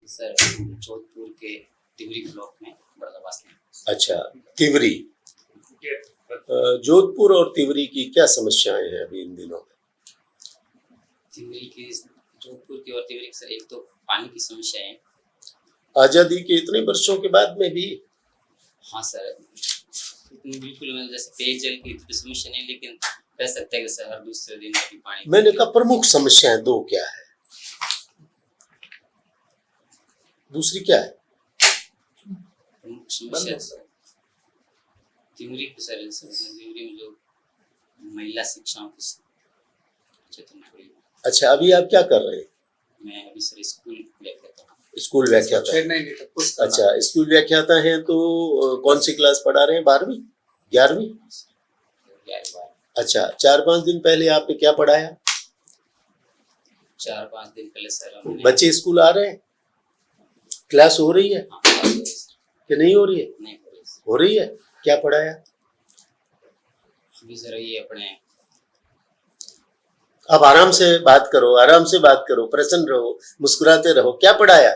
Sir Jodhpur के Tiwari block में बर्दाबास में। अच्छा, तिवरी। जोधपुर और तिवरी की क्या समस्याएं हैं अभी इन दिनों में? जोधपुर की और तिवरी की सर, एक तो पानी की समस्या है। आजादी के इतने वर्षों के बाद में भी? हाँ सर, इतनी बिल्कुल मतलब जैसे पेयजल की इतनी समस्या नहीं, लेकिन कह सकते हैं कि सर हर दूसरे दिन कभी पानी। मैंने कहा प्रमुख समस्याएं दो क्या है, दूसरी क्या है? प्रमुख समस्या तिवरी की सर, तिवरी में जो महिला शिक्षाओं की क्षेत्र थोड़ी। अच्छा, अभी आप क्या कर रहे हैं? मैं अभी सर स्कूल व्याख्याता हूँ। स्कूल व्याख्याता। अच्छा, स्कूल व्याख्याता हैं तो कौन सी क्लास पढ़ा रहे हैं? 12वीं 11वीं? अच्छा, 4-5 दिन पहले आपने क्या पढ़ाया? 4-5 दिन पहले सर बच्चे स्कूल आ रहे हैं? क्लास हो रही है कि नहीं हो रही है? नहीं हो रही है। क्या पढ़ाया? अभी सर ये अपने अब आराम से बात करो, आराम से बात करो, प्रसन्न रहो, मुस्कुराते रहो। क्या पढ़ाया?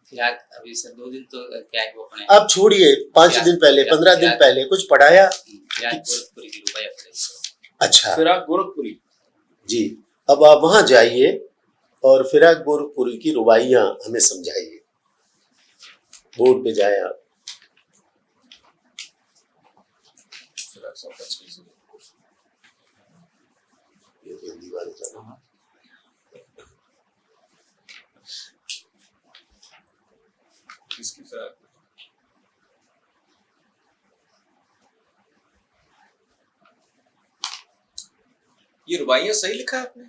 फिलहाल अभी सर 2 दिन तो क्या है वो अपने। अब छोड़िए, 5 दिन पहले, 15 दिन पहले कुछ पढ़ाया? गोरखपुरी की रुपया पढ़ाई। अच्छा, फिराक गोरखपुरी जी। अब आप वहां जाइए और फिराक गोरखपुरी की रुबाइयां हमें समझाइए। बोर्ड पे जाए आप। ये तो हिंदी वाले जाना। किसकी फिराक? ये रुबाइयां सही लिखा है आपने?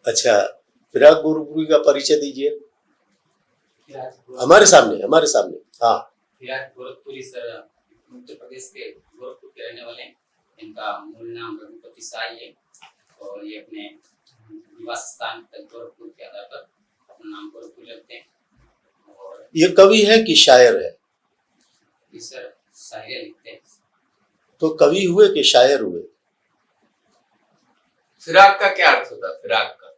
अच्छा, फिराक गोरखपुरी का परिचय दीजिए हमारे सामने, हमारे सामने। हाँ, फिराक गोरखपुरी सर उत्तर प्रदेश के गोरखपुर के रहने वाले हैं। इनका मूल नाम रघुपति साई है और ये अपने निवास स्थान गोरखपुर के आधार पर अपना नाम गोरखपुर रखते हैं। और ये कवि है कि शायर है? ये सर शायरी लिखते हैं। तो कवि हुए कि शायर हुए? फिराक का क्या अर्थ होता है? फिराक का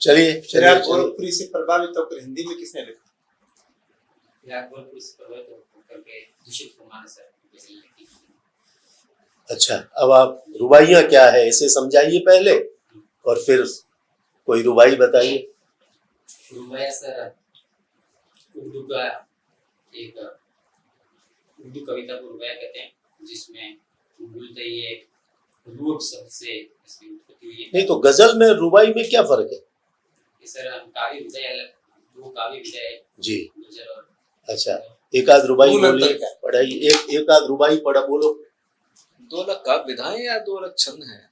चलिए, फिराक गोरखपुरी से प्रभावित होकर हिंदी में किसने लिखा? फिराक गोरखपुरी से प्रभावित होकर के दूषित कुमार सर। अच्छा, अब आप रुबाइयां क्या है इसे समझाइए पहले और फिर कोई रुबाई बताइए। रुबाइया सर उर्दू का एक उर्दू कविता को रुबाइया कहते हैं, जिसमें मूलतः ये रूब शब्द से इसकी उत्पत्ति हुई है। नहीं तो गजल में रुबाई में क्या फर्क है? सर काव्य विधा अलग, दो काव्य विधा है जी। गजल और। अच्छा, एक आध रुबाई बोलिए, पढ़ाई एक आध रुबाई पढ़ा बोलो। 2 अलग काव्य विधाएं या 2 अलग छंद हैं?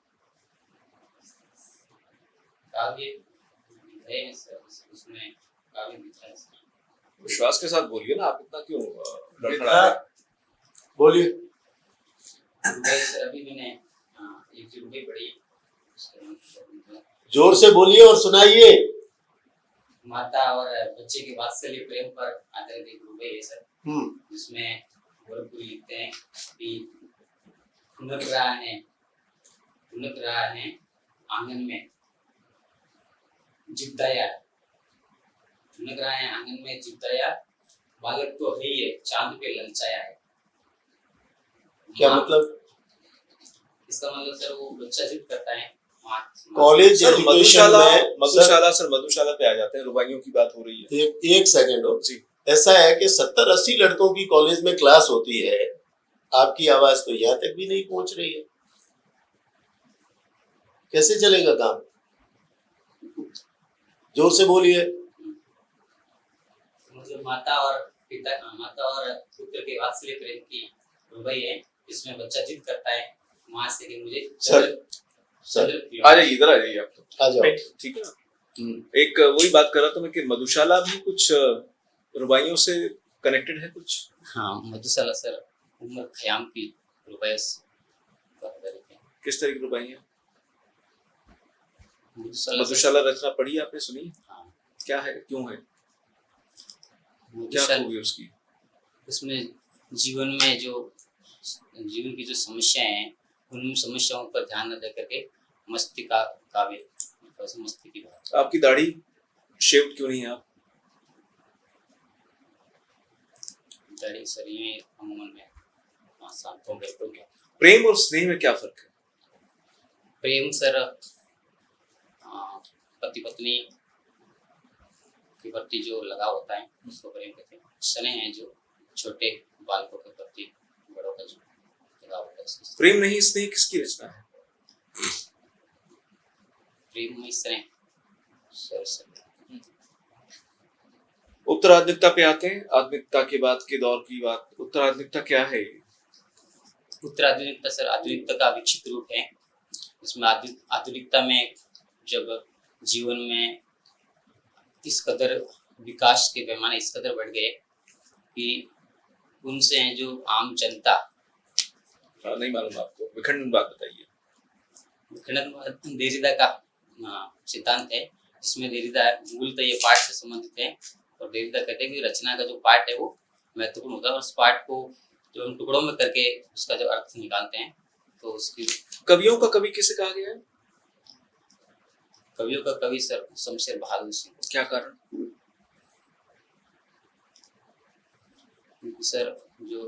काव्य विधा है सर, उसमें काव्य विधा है। विश्वास के साथ बोलिए ना, आप इतना क्यों लड़खड़ा रहे हैं? बोलिए। रुबाई सर अभी मैंने एक जो रुबाई पढ़ी, जोर से बोलिए और सुनाइए। माता और बच्चे के वात्सल्य प्रेम पर आधारित एक रुबाई है सर, जिसमें गोरखपुरी लिखते हैं कि खुनक रहा है आंगन में जिद्दाया, खुनक रहा है आंगन में जिद्दाया, बालक तो है ही है, चांद पे ललचाया है। क्या मतलब? इसका मतलब सर वो बच्चा जिद करता है। कॉलेज मधुशाला सर, मधुशाला पे आ जाते हैं, रुबाइयों की बात हो रही है। एक सेकंड हो जी। ऐसा है कि 70-80 लड़कों की कॉलेज में क्लास होती है, आपकी आवाज तो यहाँ तक भी नहीं पहुंच रही है। कैसे चलेगा काम? जोर से बोलिए। मतलब माता और पुत्र के वात्सल्य प्रेम की रुबाई है, इसमें बच्चा जिद करता है माँ से कि मुझे सर आ जाइए, इधर आ जाइए आप तो। आ जाओ। ठीक है ना। एक वही बात कर रहा था मैं कि मधुशाला भी कुछ रुबाइयों से कनेक्टेड है कुछ? हाँ, मधुशाला सर उमर खयाम की रुबाइयां किस तरह की रुबाइयां? मधुशाला मधुशाला रचना पढ़ी आपने, सुनी? हाँ। क्या है, क्यों है, क्या खूबी उसकी? उसमें जीवन की जो समस्याएं हैं उन समस्याओं पर ध्यान न दे करके मस्ती का काव्य, थोड़ा सा मस्ती की बात। आपकी दाढ़ी शेव क्यों नहीं है आप? दाढ़ी सर ये अमूमन में शाम को बैठ हो गया। प्रेम और स्नेह में क्या फर्क है? प्रेम सर पति पत्नी के प्रति जो लगाव होता है उसको प्रेम कहते हैं। स्नेह है जो छोटे बालकों के प्रति बड़ों का जो लगाव होता है उसको प्रेम नहीं स्नेह किसकी रचना है? प्रेम में स्नेह सर। उत्तराधुनिकता पे आते हैं। आधुनिकता के बाद के दौर की बात, उत्तराधुनिकता क्या है? उत्तराधुनिकता सर आधुनिकता का विकसित रूप है। इसमें आधुनिकता में जब जीवन में इस कदर विकास के पैमाने इस कदर बढ़ गए कि उनसे हैं जो आम जनता। नहीं मालूम आपको, विखंडन बात बताइए। विखंडन देरीदा का सिद्धांत है, जिसमें देरीदा मूलतः ये पाठ से संबंधित है और देरीदा कहते हैं कि रचना का जो पाठ है वो महत्वपूर्ण होता है और उस पाठ को जो हम टुकड़ों में करके उसका जो अर्थ निकालते हैं तो उसकी। कवियों का कवि किसे कहा गया है? कवियों का कवि सर शमशेर बहादुर सिंह। क्या कारण? क्योंकि सर जो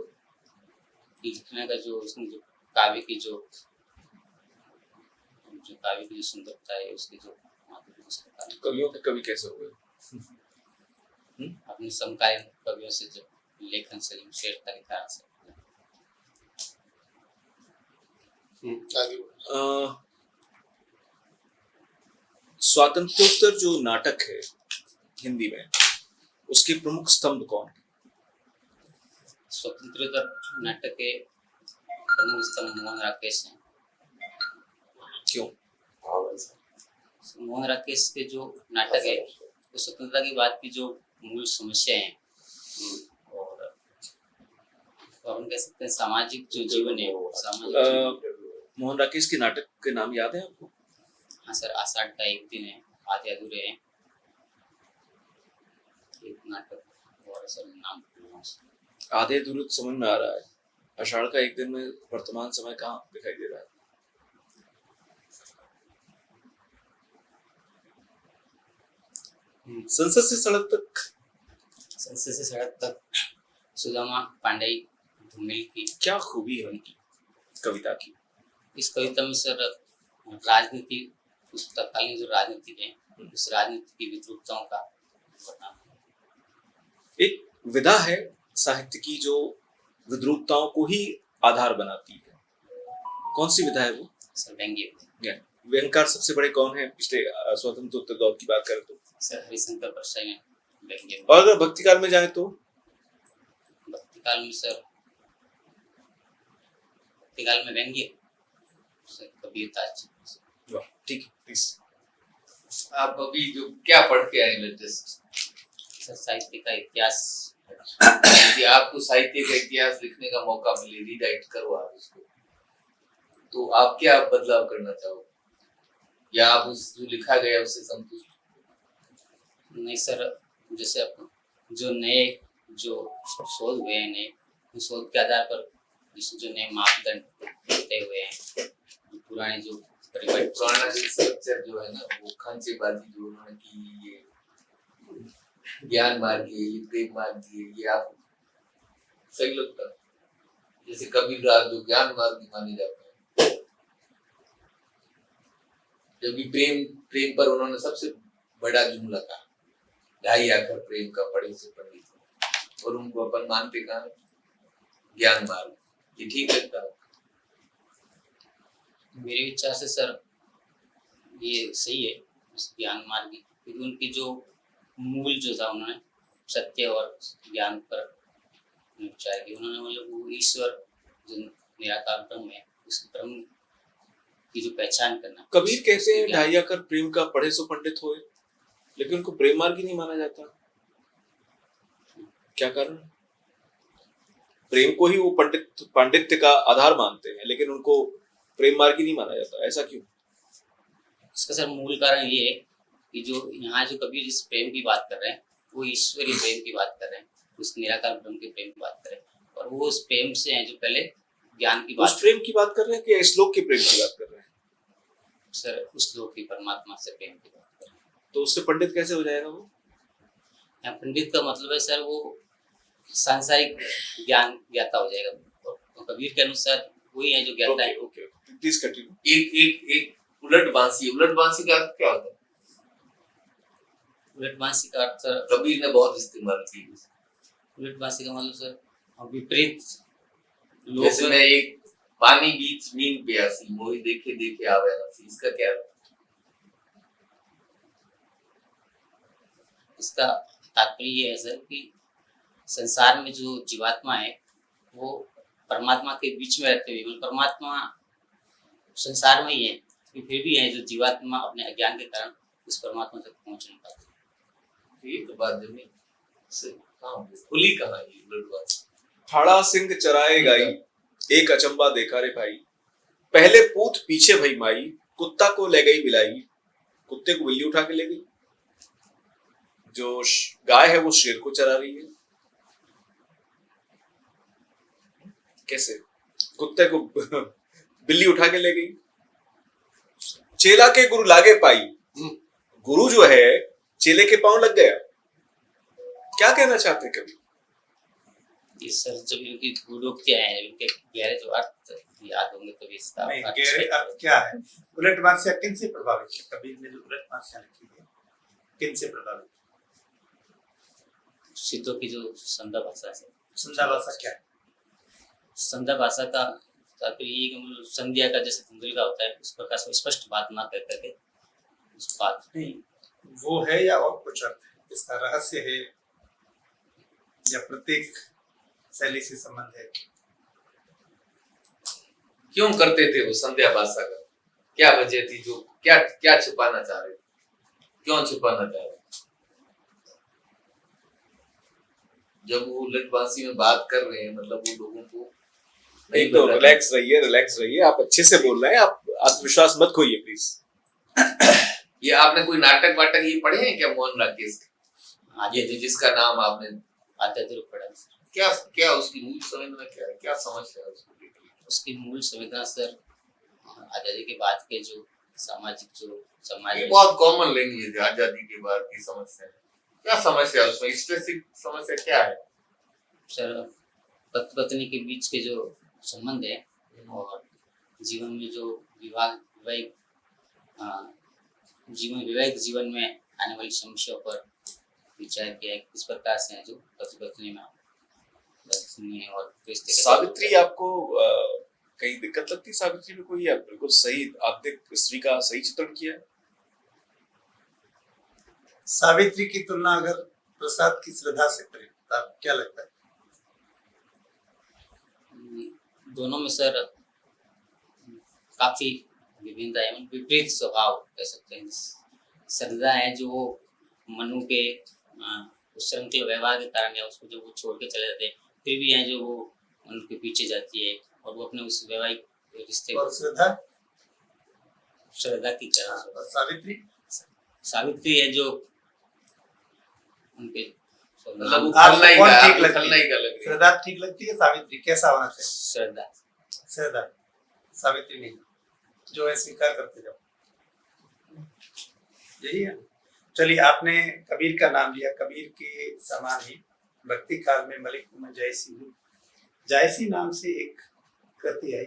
लिखने का जो उसमें जो काव्य की जो काव्य की जो सुंदरता है उसकी जो कवियों के कवि कैसे हुए? अपने समकालीन कवियों से जब लेखन से शेर तरीका से आगे बढ़ो। स्वातंत्रोत्तर जो नाटक है हिंदी में, उसके प्रमुख स्तंभ कौन है? स्वतंत्रता नाटक के प्रमुख स्तंभ मोहन राकेश हैं। क्यों? मोहन राकेश के जो नाटक है वो स्वतंत्रता की बात की जो मूल समस्या है और हम कह सकते हैं सामाजिक जो जीवन है वो सामाजिक। मोहन राकेश के नाटक के नाम याद है आपको? हाँ सर, आषाढ़ का एक दिन है, आधे अधूरे हैं, एक नाटक और सर नाम आधे अधूरे समझ में आ रहा है। आषाढ़ का एक दिन में वर्तमान समय कहाँ दिखाई दे रहा है? संसद से सड़क तक। संसद से सड़क तक सुदामा पांडेय धूमिल की क्या खूबी है उनकी कविता की? इस कविता में सर राजनीति, उस तत्कालीन जो राजनीति है उस राजनीति की विद्रूपताओं का वर्णन। एक विधा है साहित्य की जो विद्रूपताओं को ही आधार बनाती है। कौन सी विधा है वो? सर व्यंग्य। व्यंगकार सबसे बड़े कौन है पिछले स्वतंत्र दौर की बात करें तो? सर हरिशंकर परसाई में व्यंग्य। और अगर भक्ति काल में जाए तो? भक्ति काल में सर भक्ति काल में व्यंग्य सर कबीर ताज। ठीक है, प्लीज। आप अभी जो क्या पढ़ के आए लेटेस्ट? सर साहित्य का इतिहास। यदि आपको साहित्य का इतिहास लिखने का मौका मिले, रीराइट करो आप उसको, तो आप क्या बदलाव करना चाहोगे या आप उस जो लिखा गया उससे संतुष्ट? नहीं सर, जैसे आप जो नए जो शोध हुए हैं, नए शोध के आधार पर जो नए मापदंड तय हुए हैं, पुराने जो पुराना जो स्ट्रक्चर जो है ना, वो खांचेबाजी जो उन्होंने की, ये ज्ञान मार्ग है, ये प्रेम मार्ग है, ये आप सही लगता है? जैसे कबीरदास जो ज्ञान मार्ग माने जाते हैं, जबकि प्रेम पर उन्होंने सबसे बड़ा जुमला कहा, ढाई आकर प्रेम का पढ़े से पंडित, और उनको अपन मानते कहा ज्ञान मार्ग। ये ठीक लगता है? मेरे विचार से सर ये सही है ज्ञान मार्ग, क्योंकि उनकी जो मूल जो था उन्होंने सत्य और ज्ञान पर विचार किया। उन्होंने मतलब वो ईश्वर जो निराकार ब्रह्म है उस ब्रह्म की जो पहचान करना। कबीर कहते हैं ढाई आकर प्रेम का पढ़े सो पंडित होए, लेकिन उनको प्रेम मार्ग ही नहीं माना जाता। क्या कारण? प्रेम को ही वो पांडित्य का आधार मानते हैं, लेकिन उनको प्रेम मार्ग ही नहीं माना जाता। ऐसा क्यों? इसका सर मूल कारण ये है कि जो यहाँ जो कबीर जिस प्रेम की बात कर रहे हैं वो ईश्वरीय प्रेम की बात कर रहे हैं, उस निराकार ब्रह्म के प्रेम की बात कर रहे हैं, और वो उस प्रेम से हैं जो पहले ज्ञान की उस बात प्रेम की बात कर रहे हैं कि श्लोक के प्रेम की बात कर रहे हैं? सर, उस लोक की परमात्मा से प्रेम की बात कर रहे हैं। तो उससे पंडित कैसे हो जाएगा वो? यहाँ पंडित का मतलब है सर वो सांसारिक ज्ञान ज्ञाता हो जाएगा, और कबीर के अनुसार वही है जो ज्ञाता है। Okay, please continue. एक उलट बांसी का अर्थ क्या होता है? उलट बांसी का अर्थ सर, कबीर ने बहुत इस्तेमाल की। उलट बांसी का मतलब सर विपरीत लोक जैसे मैं एक पानी बीच नींद प्यासी मोहि देखे देखे आवे हंसी, इसका क्या अर्थ? इसका तात्पर्य ये है सर कि संसार में जो जीवात्मा है वो परमात्मा के बीच में रहते हुए, मतलब परमात्मा संसार में ही है, फिर भी है जो जीवात्मा अपने अज्ञान के कारण उस परमात्मा तक पहुंच नहीं पाते। ये तो बात जमीन से खुली कहानी उलट बांसी। हाड़ा सिंह चराए गाई, एक अचंबा देखा रे भाई, पहले पूत पीछे भई माई, कुत्ता को ले गई बिलाई, कुत्ते को बिल्ली उठा के ले गई। जो गाय है वो शेर को चरा रही है। कैसे? कुत्ते को बिल्ली उठा के ले गई। चेला के गुरु लागे पाई, गुरु जो है चेले के पांव लग गया। क्या कहना चाहते हैं कभी? ये सर जब इनकी गूढ़ोक्तियां हैं, इनके गहरे जो अर्थ याद होंगे तभी इसका नहीं, अर्थ गहरे अर्थ क्या है? उलट बांसिया किन से प्रभावित है? कबीर ने जो उलट बांसिया लिखी है किन से प्रभावित? सिद्धों की जो संध्या भाषा है। संध्या भाषा क्या है? संध्या भाषा का तात्पर्य ये कि मतलब संध्या का जैसे धुंधल का होता है उस प्रकार से स्पष्ट बात ना कर करके उस बात नहीं, वो है या और कुछ अर्थ है? इसका रहस्य है या प्रत्येक शैली से संबंध है? क्यों करते थे वो संध्या भाषा का? क्या वजह थी? जो क्या क्या छुपाना चाह रहे थे? क्यों छुपाना चाह रहे थे? जब वो उलट बांसी में बात कर रहे हैं मतलब वो लोगों को नहीं एक तो पता। रिलैक्स रहिए, आप अच्छे से बोल रहे हैं, आप आत्मविश्वास मत खोइए प्लीज। ये आपने कोई नाटक वाटक ये पढ़े हैं क्या मोहन राकेश के? आज ये जिसका नाम आपने आध्यात्मिक पढ़ा है। क्या क्या उसकी मूल संवेदना क्या है? क्या समस्या है उसको लेकर? उसकी मूल संवेदना सर आजादी के बाद के जो सामाजिक जो समाज ये में बहुत कॉमन लैंग्वेज है आजादी के बाद की समस्या है। क्या समस्या है उसमें? स्पेसिफिक समस्या क्या है? सर पति पत्नी के बीच के जो संबंध है और जीवन में जो वैवाहिक जीवन में आने वाली समस्याओं पर विचार किया है, किस प्रकार से है जो पति पत्नी में पत्नी और रिश्ते के सावित्री आपको कहीं दिक्कत लगती? सावित्री में कोई बिल्कुल सही आत्मिक स्त्री का सही चित्रण किया है? सावित्री की तुलना अगर प्रसाद की श्रद्धा से करें तो आपको क्या लगता है? दोनों में सर काफी विभिन्नता है, विपरीत स्वभाव कह सकते हैं। श्रद्धा है जो मनु के श्रृंखला व्यवहार के कारण या उसको जब वो छोड़ के चले जाते हैं, फिर भी है जो वो उनके पीछे जाती है और वो अपने उस वैवाहिक रिश्ते और श्रद्धा की तरह से। और सावित्री सावित्री है जो उनके मतलब वो आपको खलनायिका कौन ठीक आपको लगती है? खलनायिका लग रही है। श्रद्धा ठीक लगती है? सावित्री कैसा होना चाहिए? श्रद्धा श्रद्धा, सावित्री नहीं, जो है स्वीकार करते जाओ, यही है। चलिए, आपने कबीर का नाम लिया। कबीर के समान ही भक्ति काल में मलिक मोहम्मद जायसी नाम से एक कृति आई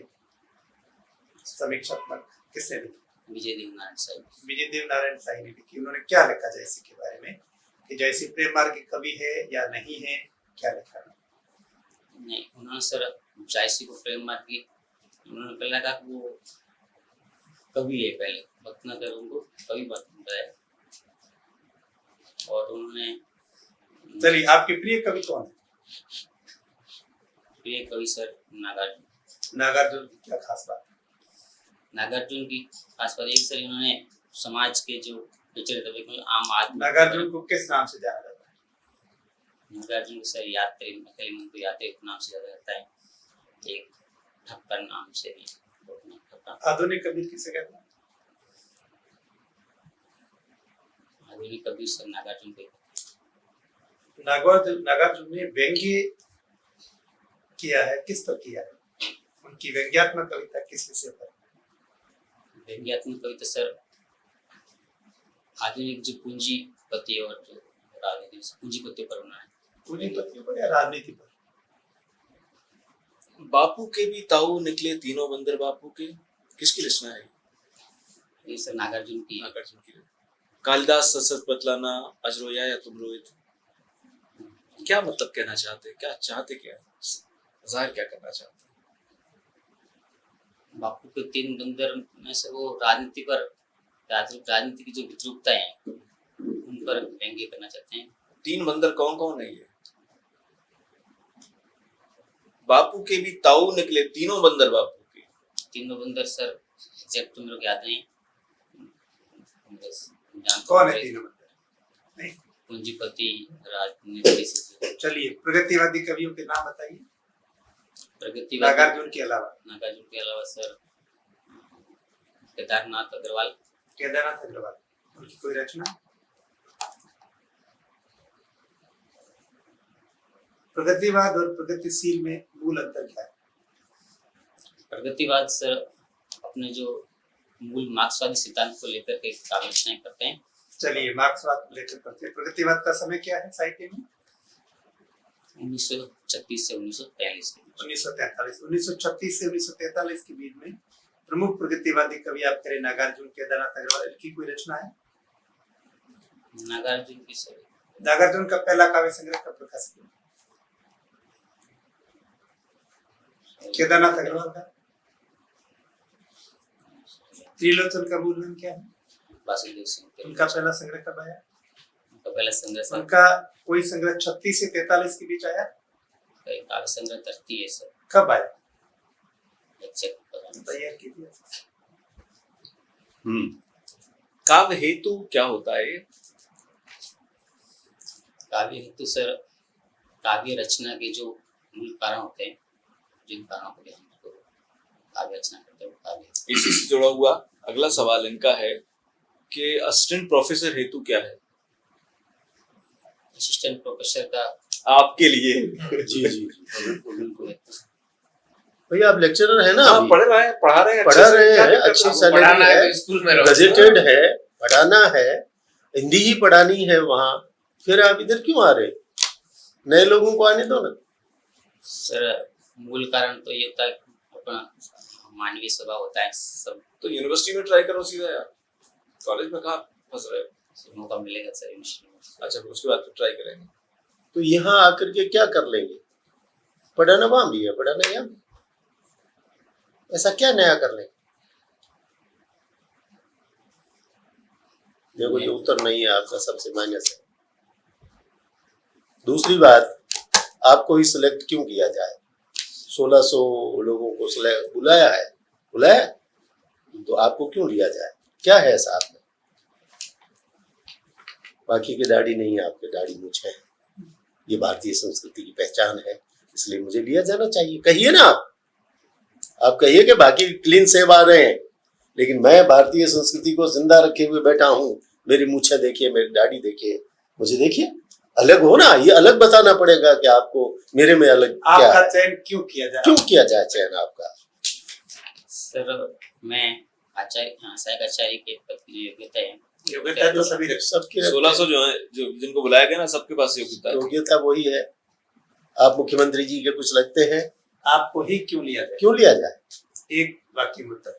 समीक्षात्मक, किसने लिखी? विजय देवनारायण साहब। विजय देव नारायण शाही ने लिखी। उन्होंने क्या लिखा जायसी के बारे में कि जायसी प्रेम मार्ग के कवि है या नहीं है? क्या लिखा? नहीं, उन्होंने सर जायसी को प्रेम मार्ग की उन्होंने पहले कहा कि वो कवि है, पहले भक्त न कर उनको कवि बताया। और उन्होंने चलिए, आपके प्रिय कवि कौन है? प्रिय कवि सर नागार्जुन। नागार्जुन की क्या खास बात है? नागार्जुन की खास बात एक सर इन्होंने समाज के जो पिछड़े तबके आम आदमी नागार्जुन को किस नाम से जाना जाता है? नागार्जुन को सर यात्री मन को यात्री के नाम से जाना जाता है, एक ठक्कर नाम से भी। आधुनिक कबीर किसे कहते हैं? आधुनिक कबीर सर नागार्जुन को। नागार्जुन ने व्यंग्य किया है, किस पर किया है? उनकी व्यंग्यात्मक कविता किस विषय पर? व्यंग्यात्मक कविता सर आधुनिक जो पूंजीपति और जो राजनीति पूंजीपति पर बना है। पूंजीपति पर या राजनीति पर? बापू के भी ताऊ निकले तीनों बंदर बापू के, किसकी रचना है? ये सर नागार्जुन की। नागार्जुन की। कालिदास ससत बतलाना अज रोया या तुम रोए थे, क्या मतलब कहना चाहते, क्या चाहते, क्या जाहिर क्या करना चाहते? बापू के तीन बंदर में से वो राजनीति पर, राजनीति की जो विद्रूपताएं हैं उन पर व्यंग्य करना चाहते हैं। तीन बंदर कौन कौन है ये? बापू के भी ताऊ निकले तीनों बंदर बापू के। तीनों बंदर सर एग्जैक्ट मेरे को याद नहीं, बस कौन है तीनों बंदर? नहीं, पूंजीपति, राजनीति। चलिए प्रगतिवादी कवियों के नाम बताइए। प्रगतिवादी नागार्जुन के अलावा सर केदारनाथ अग्रवाल। केदारनाथ अग्रवाल, उनकी कोई रचना? प्रगतिवाद और प्रगतिशील में मूल अंतर क्या है? प्रगतिवाद सर अपने जो मूल मार्क्सवादी सिद्धांत को लेकर के काव्य रचनाएं करते हैं। चलिए मार्क्सवाद को लेकर करते हैं। प्रगतिवाद का समय क्या है साहित्य में? 1936 से 1943। 1936 से 1943 के बीच में प्रमुख प्रगतिवादी कवि आप करें नागार्जुन, केदारनाथ अग्रवाल, इनकी कोई रचना है? नागार्जुन की सर, नागार्जुन का पहला काव्य संग्रह कब प्रकाशित हुआ? केदारनाथ अग्रवाल का? त्रिलोचन का मूल नाम क्या है? वासुदेव सिंह। उनका पहला संग्रह कब आया? उनका पहला संग्रह सर, उनका कोई संग्रह 36 से 43 के बीच आया? काव्य संग्रह धरती है सर। कब आया? एग्जैक्ट पता नहीं। तैयार कीजिए। काव्य हेतु क्या होता है? काव्य हेतु सर काव्य रचना के जो मूल कारण होते हैं, जिन कारणों को हम काव्य रचना करते हैं वो काव्य। इसी से जुड़ा हुआ अगला सवाल इनका है कि असिस्टेंट प्रोफेसर हेतु क्या है? असिस्टेंट प्रोफेसर का आपके लिए। जी जी बिल्कुल हेतु भैया आप लेक्चरर है ना? हाँ, अभी पढ़ रहे हैं, पढ़ा रहे हैं, अच्छी सैलरी है, स्कूल में गजेटेड है, पढ़ाना है, हिंदी ही पढ़ानी है वहाँ, फिर आप इधर क्यों आ रहे? नए लोगों को आने दो ना। सर मूल कारण तो ये होता है अपना मानवीय स्वभाव होता है सब। तो यूनिवर्सिटी में ट्राई करो सीधा यार, कॉलेज में कहाँ फंस रहे हो? मौका मिलेगा सर यूनिवर्सिटी में। अच्छा, उसके बाद ट्राई करेंगे। तो यहाँ आकर के क्या कर लेंगे? पढ़ाना वहाँ भी है, पढ़ाना यहाँ भी, ऐसा क्या नया कर लेंगे? देखो ये उत्तर नहीं है आपका, सबसे माइनस है। दूसरी बात, आपको ही सिलेक्ट क्यों किया जाए? 1600 लोगों को बुलाया है, तो आपको क्यों लिया जाए? क्या है ऐसा आप में? बाकी की दाढ़ी नहीं है, आपके दाढ़ी मूंछ है। ये भारतीय संस्कृति की पहचान है, इसलिए मुझे लिया जाना चाहिए। कहिए ना आप कहिए कि बाकी क्लीन सेव आ रहे हैं, लेकिन मैं भारतीय संस्कृति को जिंदा रखे हुए बैठा हूँ। मेरी मूछें देखिए, मेरी दाढ़ी देखिए, मुझे देखिए, अलग हो ना। ये अलग बताना पड़ेगा कि आपको मेरे में अलग क्या आपका है? चयन क्यों किया जाए? क्यों किया जाए चयन आपका? सर मैं आचार्य, सहायक आचार्य के पद की जो योग्यता है, योग्यता तो सभी रखते सबकी 1600 जो है, जो जिनको बुलाया गया ना, सबके पास योग्यता है। योग्यता वही है। आप मुख्यमंत्री जी के कुछ लगते हैं, आपको ही क्यों लिया जाए? क्यों लिया जाए? एक वाक्य में उत्तर।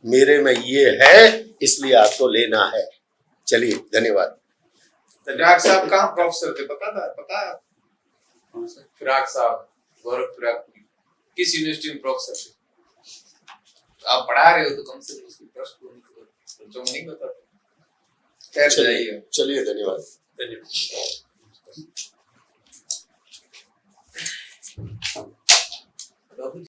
मेरे में ये है, इसलिए आपको लेना है। चलिए, धन्यवाद। फिराक साहब कहाँ प्रोफेसर थे पता था? पता है? कौन सा? फिराक साहब, गौरव फिराकपुरी किस यूनिवर्सिटी में प्रोफेसर थे? आप पढ़ा रहे हो तो कम से कम उसकी पृष्ठभूमि को बच्चों को नहीं पता। खैर जाइए। चलिए, धन्यवाद। धन्यवाद। बाबू